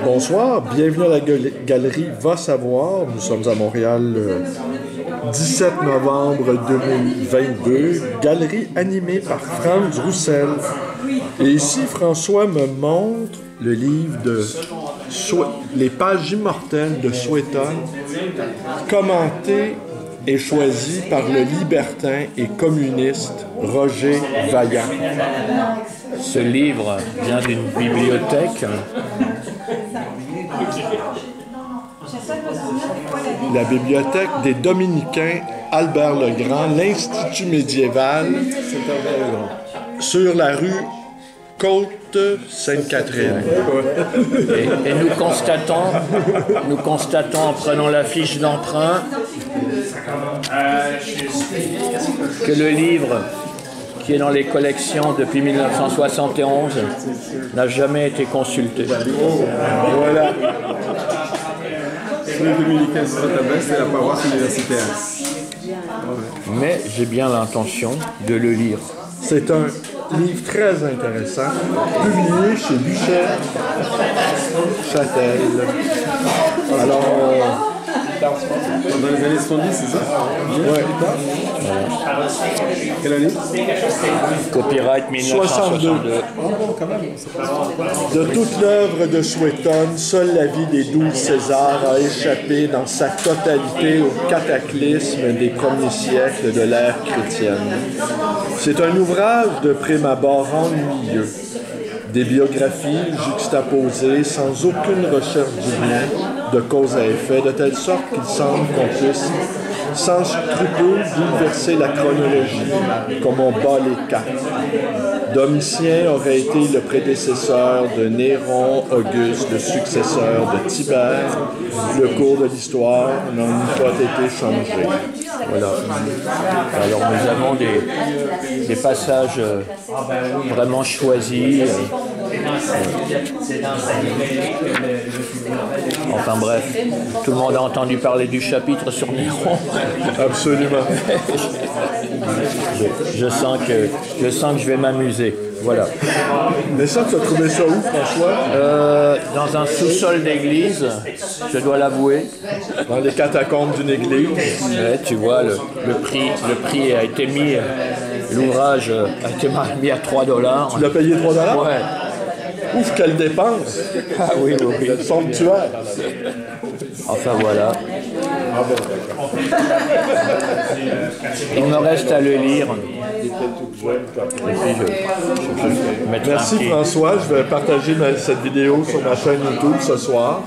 Bonsoir, bienvenue à la galerie Va Savoir. Nous sommes à Montréal le 17 novembre 2022. Galerie animée par Franz Roussel. Et ici, François me montre le livre de Les pages immortelles de Suétone, commenté et choisi par le libertin et communiste Roger Vaillant. Ce livre vient d'une bibliothèque. La bibliothèque des Dominicains Albert le Grand, l'Institut médiéval, sur la rue Côte-Sainte-Catherine. Et nous constatons en prenant la fiche d'emprunt que le livre qui est dans les collections depuis 1971 n'a jamais été consulté. Voilà. Les Dominicains sur la baisse, c'est la paroisse universitaire. Mais j'ai bien l'intention de le lire. C'est un livre très intéressant, publié chez Buchet Châtel. Alors, dans les années 70, c'est ça? Ouais. Quelle année? Copyright 1962. De toute l'œuvre de Suétone, seule la vie des 12 Césars a échappé dans sa totalité au cataclysme des premiers siècles de l'ère chrétienne. C'est un ouvrage de prime abord ennuyeux. Des biographies juxtaposées sans aucune recherche du bien, de cause à effet, de telle sorte qu'il semble qu'on puisse, sans scrupule, bouleverser la chronologie, comme on bat les cartes. Domitien aurait été le prédécesseur de Néron, Auguste, le successeur de Tibère. Le cours de l'histoire n'en eût pas été changé. Voilà. Alors nous avons des passages vraiment choisis. Enfin bref, tout le monde a entendu parler du chapitre sur Néron. Absolument. Je sens que je vais m'amuser. Voilà. Mais ça, tu as trouvé ça où, François? Dans un sous-sol d'église, je dois l'avouer. Dans les catacombes d'une église. Ouais, tu vois, le prix a été mis, l'ouvrage a été mis à 3 $. Tu l'as payé 3 $? Ouais. Ouf, quelle dépense! Ah oui, oui. Somptuaire. Enfin voilà. Il me reste à le lire. Et puis je mettrai Merci François, je vais partager cette vidéo sur ma chaîne YouTube ce soir.